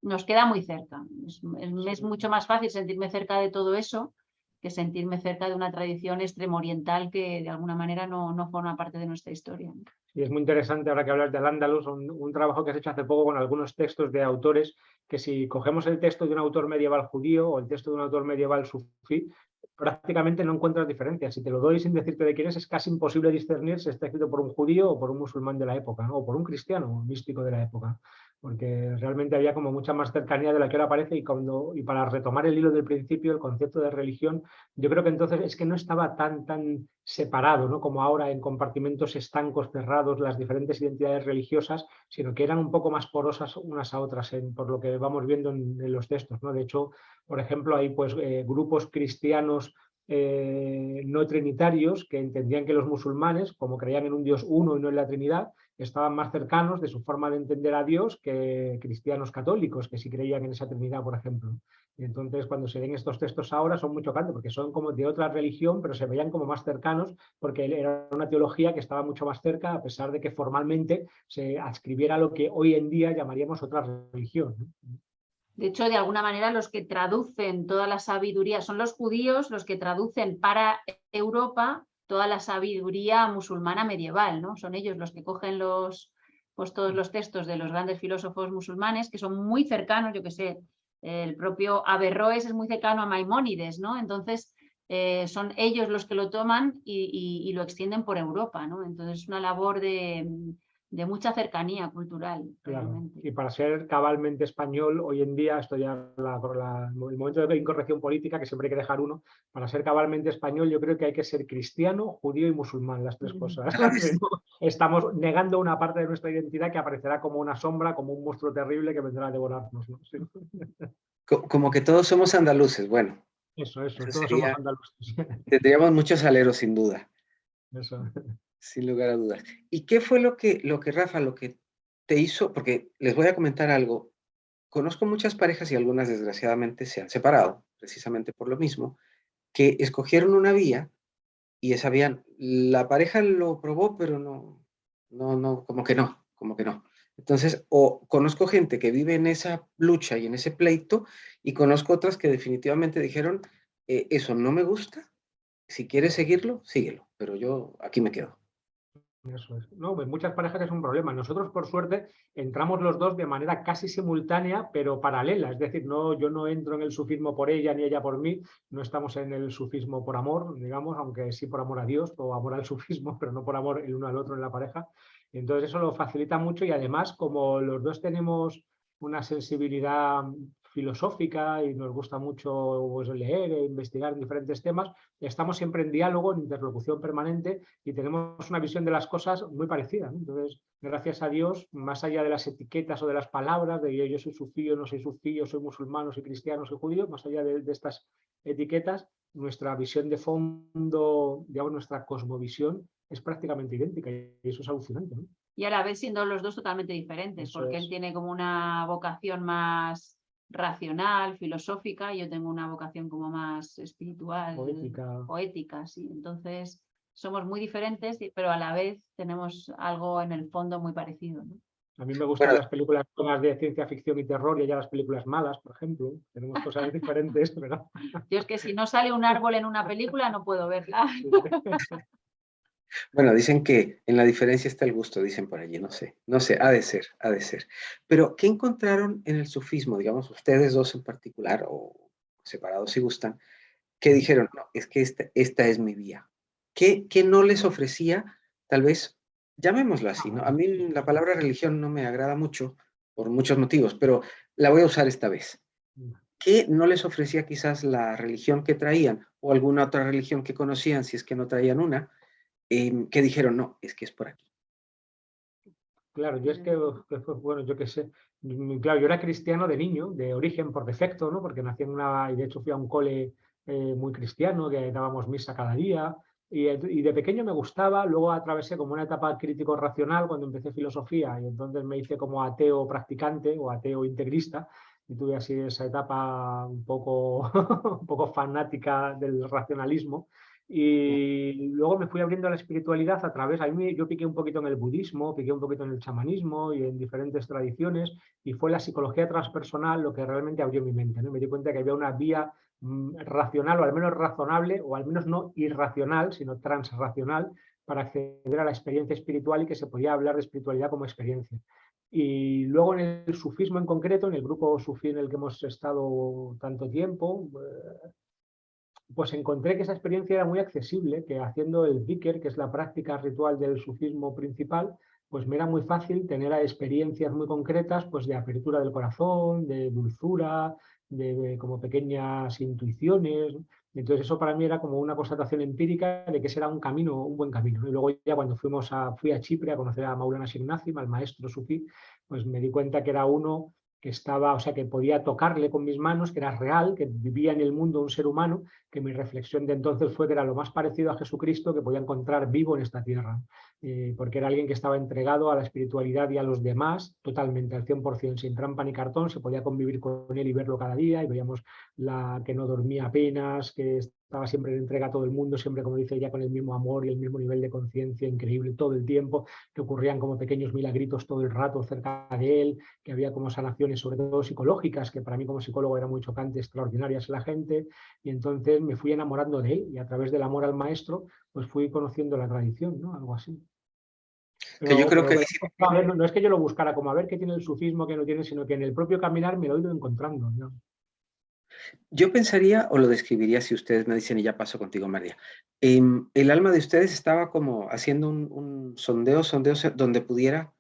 S3: nos queda muy cerca. Es mucho más fácil sentirme cerca de todo eso que sentirme cerca de una tradición extremo-oriental que de alguna manera no forma parte de nuestra historia.
S2: Y es muy interesante ahora que hablas del Andalus, un trabajo que has hecho hace poco con algunos textos de autores que si cogemos el texto de un autor medieval judío o el texto de un autor medieval sufí, prácticamente no encuentras diferencias. Si te lo doy sin decirte de quién es casi imposible discernir si está escrito por un judío o por un musulmán de la época, ¿no? O por un cristiano o místico de la época, porque realmente había como mucha más cercanía de la que ahora aparece y para retomar el hilo del principio, el concepto de religión, yo creo que entonces es que no estaba tan separado, ¿no? Como ahora en compartimentos estancos, cerrados, las diferentes identidades religiosas, sino que eran un poco más porosas unas a otras, por lo que vamos viendo en los textos, ¿no? De hecho, por ejemplo, hay pues grupos cristianos no trinitarios que entendían que los musulmanes, como creían en un Dios uno y no en la Trinidad, estaban más cercanos de su forma de entender a Dios que cristianos católicos, que sí creían en esa Trinidad, por ejemplo. Y entonces, cuando se ven estos textos ahora, son muy chocantes, porque son como de otra religión, pero se veían como más cercanos, porque era una teología que estaba mucho más cerca, a pesar de que formalmente se adscribiera a lo que hoy en día llamaríamos otra religión, ¿no?
S3: De hecho, de alguna manera, los que traducen toda la sabiduría, son los judíos los que traducen para Europa toda la sabiduría musulmana medieval, ¿no? Son ellos los que cogen pues, todos los textos de los grandes filósofos musulmanes, que son muy cercanos, yo que sé, el propio Averroes es muy cercano a Maimónides, ¿no? Entonces, son ellos los que lo toman y lo extienden por Europa, ¿no? Entonces, es una labor de mucha cercanía cultural.
S2: Claro.
S3: Realmente.
S2: Y para ser cabalmente español, hoy en día, esto ya el momento de incorrección política, que siempre hay que dejar uno, para ser cabalmente español yo creo que hay que ser cristiano, judío y musulmán, las tres cosas. Estamos negando una parte de nuestra identidad que aparecerá como una sombra, como un monstruo terrible que vendrá a devorarnos, ¿no? Sí.
S1: Como que todos somos andaluces, bueno.
S2: Eso, todos somos andaluces.
S1: Tendríamos muchos aleros, sin duda.
S2: Eso.
S1: Sin lugar a dudas. ¿Y qué fue lo que Rafa, lo que te hizo? Porque les voy a comentar algo. Conozco muchas parejas y algunas desgraciadamente se han separado, precisamente por lo mismo, que escogieron una vía y esa vía, la pareja lo probó, pero como que no. Entonces, o conozco gente que vive en esa lucha y en ese pleito, y conozco otras que definitivamente dijeron, eso no me gusta, si quieres seguirlo, síguelo, pero yo aquí me quedo.
S2: Eso es. No, pues muchas parejas es un problema. Nosotros, por suerte, entramos los dos de manera casi simultánea, pero paralela. Es decir, yo no entro en el sufismo por ella ni ella por mí. No estamos en el sufismo por amor, digamos, aunque sí por amor a Dios o amor al sufismo, pero no por amor el uno al otro en la pareja. Entonces eso lo facilita mucho y además, como los dos tenemos una sensibilidad filosófica y nos gusta mucho pues, leer e investigar diferentes temas, estamos siempre en diálogo, en interlocución permanente y tenemos una visión de las cosas muy parecida, ¿no? Entonces, gracias a Dios, más allá de las etiquetas o de las palabras, de yo soy sufí, yo no soy sufí, yo soy musulmán, soy cristiano, soy judío, más allá de estas etiquetas, nuestra visión de fondo, digamos, nuestra cosmovisión es prácticamente idéntica y eso es alucinante, ¿no?
S3: Y a la vez siendo los dos totalmente diferentes,
S2: Eso
S3: porque
S2: es.
S3: él tiene como una vocación más racional, filosófica, y yo tengo una vocación como más espiritual, poética, sí. Entonces, somos muy diferentes, pero a la vez tenemos algo en el fondo muy parecido, ¿no?
S2: A mí me gustan las películas de ciencia ficción y terror y ella las películas malas, por ejemplo. Tenemos cosas diferentes, pero...
S3: Yo es que si no sale un árbol en una película no puedo verla.
S1: Bueno, dicen que en la diferencia está el gusto, dicen por allí, no sé, ha de ser. Pero, ¿qué encontraron en el sufismo, digamos, ustedes dos en particular, o separados si gustan, que dijeron, no, es que esta es mi vía? ¿Qué no les ofrecía, tal vez, llamémoslo así, ¿no? A mí la palabra religión no me agrada mucho, por muchos motivos, pero la voy a usar esta vez. ¿Qué no les ofrecía quizás la religión que traían, o alguna otra religión que conocían, si es que no traían una, que dijeron, no, es que es por aquí?
S2: Claro, yo es que, bueno, yo qué sé, claro, yo era cristiano de niño, de origen por defecto, ¿no? Porque nací y de hecho fui a un cole muy cristiano, que dábamos misa cada día, y de pequeño me gustaba, luego atravesé como una etapa crítico-racional cuando empecé filosofía, y entonces me hice como ateo practicante o ateo integrista, y tuve así esa etapa un poco, un poco fanática del racionalismo. Y luego me fui abriendo a la espiritualidad a través, yo piqué un poquito en el budismo, piqué un poquito en el chamanismo y en diferentes tradiciones, y fue la psicología transpersonal lo que realmente abrió mi mente, ¿no? Me di cuenta que había una vía racional, o al menos razonable, o al menos no irracional, sino transracional, para acceder a la experiencia espiritual y que se podía hablar de espiritualidad como experiencia. Y luego en el sufismo en concreto, en el grupo sufí en el que hemos estado tanto tiempo, pues encontré que esa experiencia era muy accesible, que haciendo el dhikr, que es la práctica ritual del sufismo principal, pues me era muy fácil tener experiencias muy concretas pues de apertura del corazón, de dulzura, de como pequeñas intuiciones. Entonces eso para mí era como una constatación empírica de que ese era un camino, un buen camino. Y luego ya cuando fui a Chipre a conocer a Maulana Sheikh Nazim, al maestro sufí, pues me di cuenta que era uno que estaba, o sea, que podía tocarle con mis manos, que era real, que vivía en el mundo un ser humano, que mi reflexión de entonces fue que era lo más parecido a Jesucristo que podía encontrar vivo en esta tierra, porque era alguien que estaba entregado a la espiritualidad y a los demás totalmente, al 100%, sin trampa ni cartón, se podía convivir con él y verlo cada día, y veíamos que no dormía apenas, que estaba siempre en entrega a todo el mundo, siempre, como dice ella, con el mismo amor y el mismo nivel de conciencia increíble todo el tiempo, que ocurrían como pequeños milagritos todo el rato cerca de él, que había como sanaciones, sobre todo psicológicas, que para mí como psicólogo era muy chocante, extraordinarias en la gente, y entonces me fui enamorando de él, y a través del amor al maestro, pues fui conociendo la tradición, ¿no? Algo así.
S1: Que yo creo que ahí sí.
S2: A ver, no es que yo lo buscara como a ver qué tiene el sufismo, qué no tiene, sino que en el propio caminar me lo he ido encontrando, ¿no?
S1: Yo pensaría, o lo describiría si ustedes me dicen, y ya paso contigo, María, el alma de ustedes estaba como haciendo un sondeo donde pudiera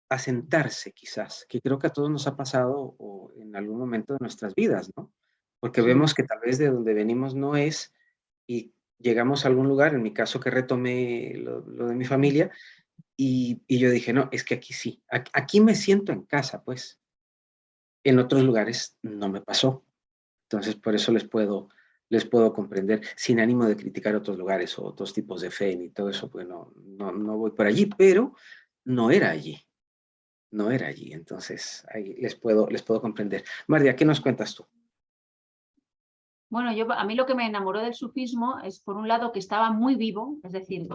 S1: asentarse quizás, que creo que a todos nos ha pasado o en algún momento de nuestras vidas, ¿no? Porque
S2: Sí.
S1: vemos que tal vez de donde venimos no es, y llegamos a algún lugar, en mi caso que retomé lo de mi familia, y yo dije, no, es que aquí sí, aquí me siento en casa, pues. En otros lugares no me pasó. Entonces, por eso les puedo comprender, sin ánimo de criticar otros lugares o otros tipos de fe ni todo eso, pues no voy por allí, pero no era allí, no era allí. Entonces, ahí les puedo comprender. María, ¿qué nos cuentas tú?
S3: Bueno, a mí lo que me enamoró del sufismo es, por un lado, que estaba muy vivo, es decir,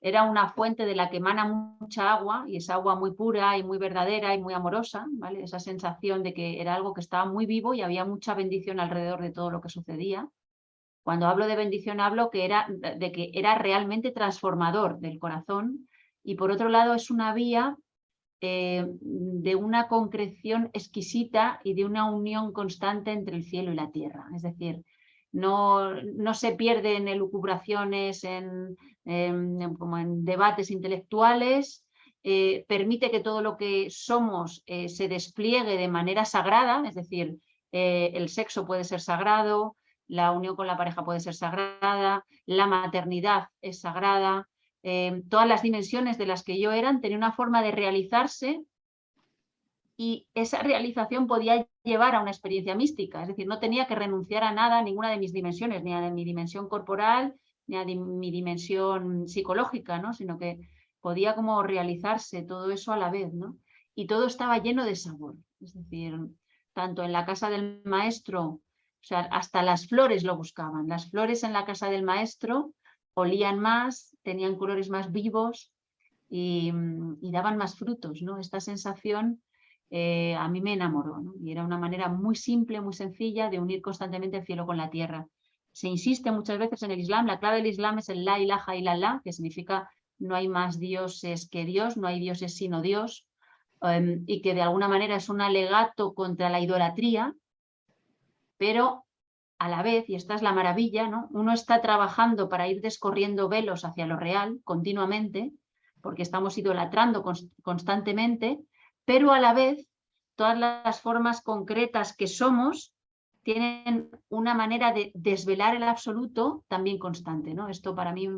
S3: era una fuente de la que emana mucha agua, y es agua muy pura y muy verdadera y muy amorosa, ¿vale? Esa sensación de que era algo que estaba muy vivo y había mucha bendición alrededor de todo lo que sucedía. Cuando hablo de bendición, hablo de que era realmente transformador del corazón, y por otro lado es una vía de una concreción exquisita y de una unión constante entre el cielo y la tierra. Es decir, no se pierde en elucubraciones, como en debates intelectuales, permite que todo lo que somos se despliegue de manera sagrada, es decir, el sexo puede ser sagrado, la unión con la pareja puede ser sagrada, la maternidad es sagrada, todas las dimensiones de las que yo eran tenía una forma de realizarse, y esa realización podía llevar a una experiencia mística, es decir, no tenía que renunciar a nada, a ninguna de mis dimensiones, ni a mi dimensión corporal, ni a mi dimensión psicológica, ¿no? Sino que podía como realizarse todo eso a la vez, ¿no? Y todo estaba lleno de sabor, es decir, tanto en la casa del maestro, o sea, hasta las flores lo buscaban, las flores en la casa del maestro olían más, tenían colores más vivos y daban más frutos, ¿no? Esta sensación a mí me enamoró, ¿no? Y era una manera muy simple, muy sencilla de unir constantemente el cielo con la tierra. Se insiste muchas veces en el Islam, la clave del Islam es el la ilaha illallah, que significa no hay más dioses que Dios, no hay dioses sino Dios, y que de alguna manera es un alegato contra la idolatría, pero a la vez, y esta es la maravilla, ¿no? Uno está trabajando para ir descorriendo velos hacia lo real continuamente, porque estamos idolatrando constantemente, pero a la vez todas las formas concretas que somos tienen una manera de desvelar el absoluto también constante, ¿no? Esto para mí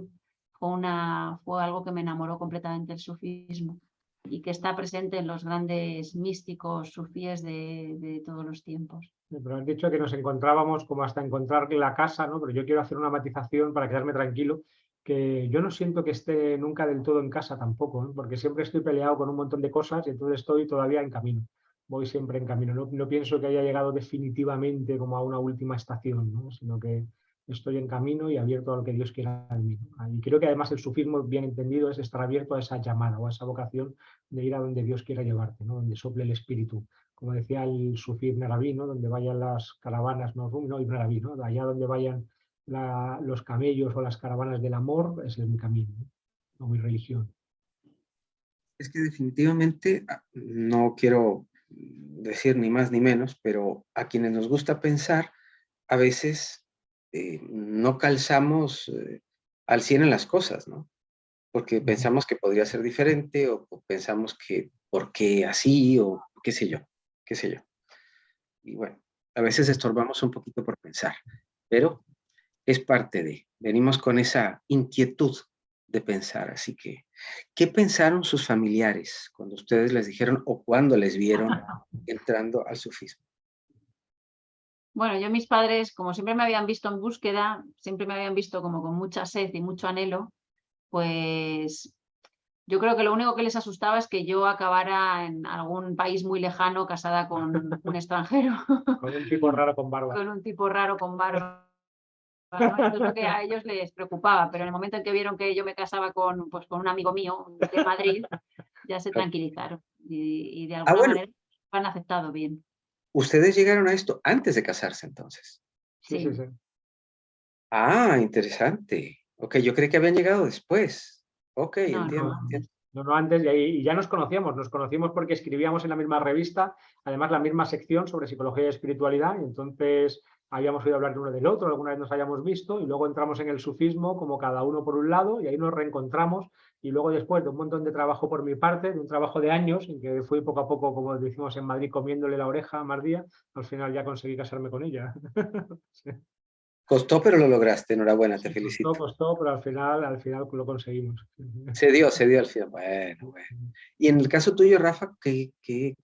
S3: fue algo que me enamoró completamente del sufismo, y que está presente en los grandes místicos sufíes de todos los tiempos.
S2: Pero has dicho que nos encontrábamos como hasta encontrar la casa, ¿no? Pero yo quiero hacer una matización para quedarme tranquilo, que yo no siento que esté nunca del todo en casa tampoco, ¿no? Porque siempre estoy peleado con un montón de cosas, y entonces estoy todavía en camino. Voy siempre en camino. No pienso que haya llegado definitivamente como a una última estación, ¿no? Sino que estoy en camino y abierto a lo que Dios quiera de mí, ¿no? Y creo que además el sufismo, bien entendido, es estar abierto a esa llamada o a esa vocación de ir a donde Dios quiera llevarte, ¿no? Donde sople el espíritu, como decía el sufí Ibn Arabi, ¿no? Donde vayan las caravanas, no Ibn Arabi, ¿no? Allá donde vayan los camellos o las caravanas del amor, ese es mi camino, ¿no? Mi religión.
S1: Es que definitivamente, no quiero decir ni más ni menos, pero a quienes nos gusta pensar, a veces no calzamos al 100 en las cosas, ¿no? Porque pensamos que podría ser diferente, o pensamos que por qué así, o qué sé yo, qué sé yo. Y bueno, a veces estorbamos un poquito por pensar, pero es parte de, venimos con esa inquietud de pensar. Así que, ¿qué pensaron sus familiares cuando ustedes les dijeron o cuando les vieron entrando al sufismo?
S3: Bueno, yo mis padres, como siempre me habían visto en búsqueda, siempre me habían visto como con mucha sed y mucho anhelo, pues yo creo que lo único que les asustaba es que yo acabara en algún país muy lejano casada con un extranjero.
S2: Con un tipo raro con barba.
S3: Con un tipo raro con barba. ¿No? Esto es lo que a ellos les preocupaba, pero en el momento en que vieron que yo me casaba con, pues, con un amigo mío de Madrid, ya se tranquilizaron y de alguna
S1: Bueno,
S3: manera lo han aceptado bien.
S1: ustedes llegaron a esto antes de casarse, entonces.
S2: Sí, sí, sí.
S1: Ah, interesante. Ok, yo creí que habían llegado después. Ok,
S3: No,
S1: entiendo,
S2: No,
S1: entiendo.
S2: no, antes y ya nos conocíamos porque escribíamos en la misma revista, además la misma sección sobre psicología y espiritualidad, y entonces habíamos oído hablar de uno del otro, alguna vez nos hayamos visto, y luego entramos en el sufismo como cada uno por un lado, y ahí nos reencontramos, y luego después de un montón de trabajo por mi parte, de un trabajo de años, en que fui poco a poco, como decimos en Madrid, comiéndole la oreja a Mardía, al final ya conseguí casarme con ella. Sí.
S1: Costó, pero lo lograste. Enhorabuena, te
S2: Sí,
S1: felicito.
S2: costó, pero al final lo conseguimos.
S1: Se dio al final. Bueno, bueno. Y en el caso tuyo, Rafa, ¿qué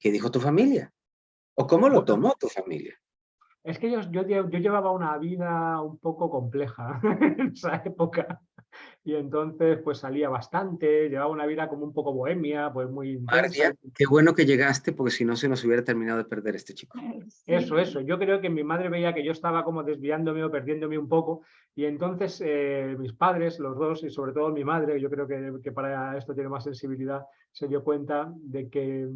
S1: dijo tu familia? ¿O cómo lo
S2: Bueno,
S1: tomó tu familia?
S2: es que yo llevaba una vida un poco compleja en esa época y entonces pues salía bastante, llevaba una vida como un poco bohemia, pues muy intensa.
S1: Mardia, qué bueno que llegaste, porque si no se nos hubiera terminado de perder este chico.
S2: Eso. Yo creo que mi madre veía que yo estaba como desviándome o perdiéndome un poco y entonces mis padres, los dos, y sobre todo mi madre, yo creo que para esto tiene más sensibilidad, se dio cuenta de que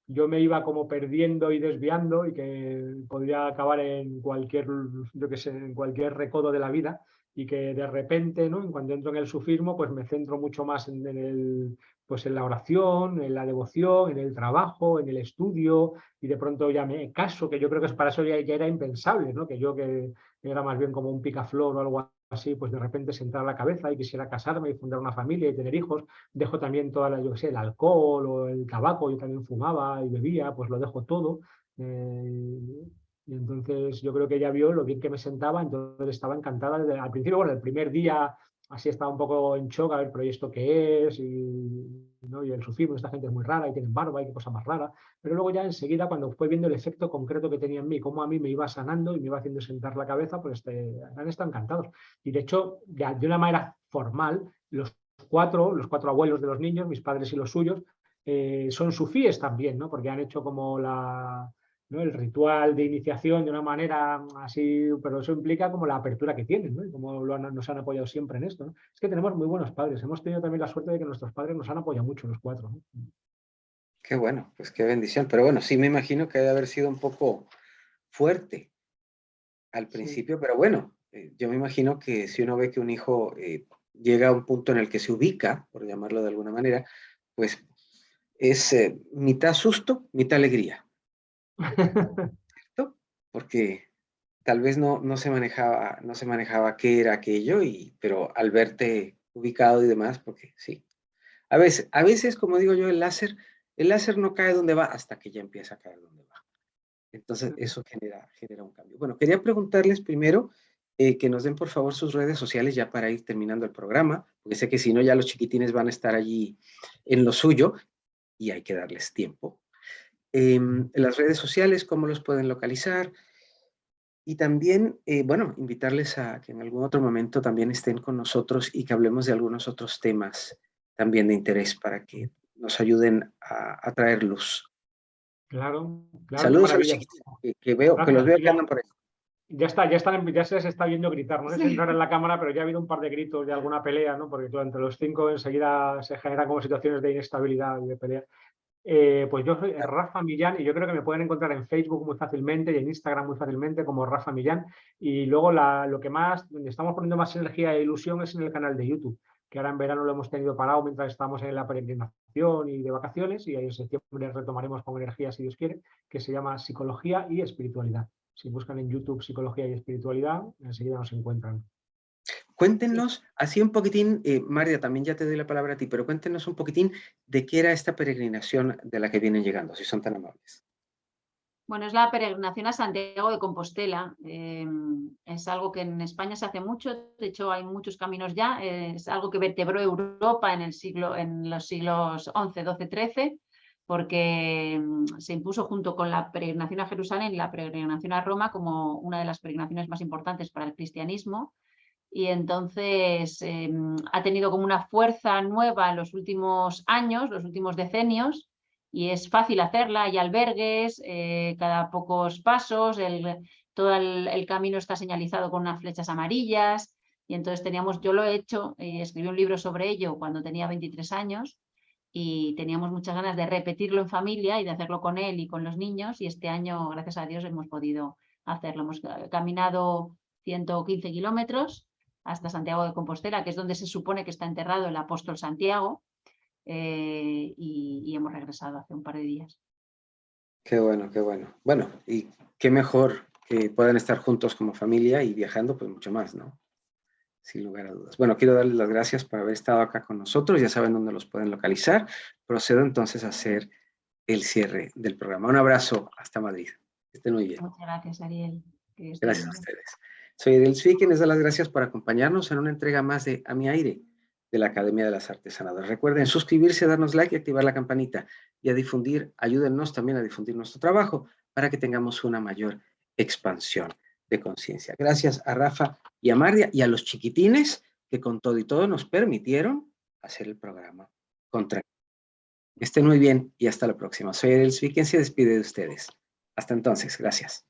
S2: yo me iba como perdiendo y desviando y que podría acabar en cualquier, yo qué sé, en cualquier recodo de la vida y que de repente, ¿no? En cuanto entro en el sufismo, pues me centro mucho más pues en la oración, en la devoción, en el trabajo, en el estudio, y de pronto ya me caso, que yo creo que para eso ya era impensable, ¿no? Que yo que era más bien como un picaflor o algo así, pues de repente se entrara la cabeza y quisiera casarme y fundar una familia y tener hijos, dejo también toda la, yo qué sé, el alcohol o el tabaco, yo también fumaba y bebía, pues lo dejo todo. Y entonces yo creo que ella vio lo bien que me sentaba, entonces estaba encantada al principio, bueno, el primer día así estaba un poco en shock, a ver, pero ¿y esto qué es? ¿No? Y el sufismo, esta gente es muy rara y tienen barba y qué cosa más rara. Pero luego ya enseguida, cuando fue viendo el efecto concreto que tenía en mí, cómo a mí me iba sanando y me iba haciendo sentar la cabeza, pues han estado encantados. Y de hecho, ya de una manera formal, los cuatro abuelos de los niños, mis padres y los suyos, son sufíes también, ¿no? Porque han hecho como ¿no? El ritual de iniciación de una manera así, pero eso implica como la apertura que tienen, ¿no? Y como nos han apoyado siempre en esto, ¿no? Es que tenemos muy buenos padres. Hemos tenido también la suerte de que nuestros padres nos han apoyado mucho, los cuatro, ¿no?
S1: Qué bueno, pues qué bendición. Pero bueno, sí me imagino que debe haber sido un poco fuerte al
S2: Sí.
S1: principio, pero bueno, yo me imagino que si uno ve que un hijo llega a un punto en el que se ubica, por llamarlo de alguna manera, pues es mitad susto, mitad alegría, ¿no? Porque tal vez no se manejaba qué era aquello, pero al verte ubicado y demás, porque sí. A veces, como digo yo, el láser no cae donde va hasta que ya empieza a caer donde va. Entonces, eso genera un cambio. Bueno, quería preguntarles primero que nos den por favor sus redes sociales ya para ir terminando el programa, porque sé que si no ya los chiquitines van a estar allí en lo suyo y hay que darles tiempo. Las redes sociales, cómo los pueden localizar y también, bueno, invitarles a que en algún otro momento también estén con nosotros y que hablemos de algunos otros temas también de interés para que nos ayuden a traer luz.
S2: Claro, qué
S1: Saludos a los
S2: maravilla.
S1: chiquitines que los
S2: Gracias.
S1: veo
S2: Pues
S1: que andan por ahí.
S2: ya se les está viendo gritar. No sé si entrar en la cámara, pero ya ha habido un par de gritos de alguna pelea, ¿no? Porque claro, entre los cinco enseguida se generan como situaciones de inestabilidad y de pelea. Pues yo soy Rafa Millán y yo creo que me pueden encontrar en Facebook muy fácilmente y en Instagram muy fácilmente como Rafa Millán. Y luego lo que más, donde estamos poniendo más energía e ilusión es en el canal de YouTube, que ahora en verano lo hemos tenido parado mientras estamos en la peregrinación y de vacaciones y ahí en septiembre retomaremos con energía si Dios quiere, que se llama Psicología y Espiritualidad. Si buscan en YouTube Psicología y Espiritualidad, enseguida nos encuentran.
S3: Sí.
S1: Cuéntenos, así un poquitín, María, también ya te doy la palabra a ti, pero cuéntenos un poquitín de qué era esta peregrinación de la que vienen llegando, si son tan amables.
S3: Bueno, es la peregrinación a Santiago de Compostela. Es algo que en España se hace mucho, de hecho hay muchos caminos ya. Es algo que vertebró Europa en los siglos XI, XII, XIII, porque se impuso junto con la peregrinación a Jerusalén y la peregrinación a Roma como una de las peregrinaciones más importantes para el cristianismo. Y entonces ha tenido como una fuerza nueva en los últimos años, los últimos decenios, y es fácil hacerla. Hay albergues cada pocos pasos, todo el camino está señalizado con unas flechas amarillas, y entonces yo lo he hecho, escribí un libro sobre ello cuando tenía 23 años, y teníamos muchas ganas de repetirlo en familia y de hacerlo con él y con los niños, y este año, gracias a Dios, hemos podido hacerlo. Hemos caminado 115 kilómetros hasta Santiago de Compostela, que es donde se supone que está enterrado el apóstol Santiago, y hemos regresado hace un par de días.
S1: Qué bueno, qué bueno. Bueno, y qué mejor que puedan estar juntos como familia y viajando, pues mucho más, ¿no? Sin lugar a dudas. Bueno, quiero darles las gracias por haber estado acá con nosotros. Ya saben dónde los pueden localizar. Procedo entonces a hacer el cierre del programa. Un abrazo hasta Madrid. Que estén muy bien.
S3: Muchas gracias, Ariel.
S1: Gracias a ustedes. Soy Ariel Zwick y les da las gracias por acompañarnos en una entrega más de A Mi Aire de la Academia de las Artes Sanadoras. Recuerden suscribirse, darnos like y activar la campanita y a difundir, ayúdennos también a difundir nuestro trabajo para que tengamos una mayor expansión de conciencia. Gracias a Rafa y a Mardia y a los chiquitines que con todo y todo nos permitieron hacer el programa contra. Estén muy bien y hasta la próxima. Soy Ariel Zwick, quien se despide de ustedes. Hasta entonces, gracias.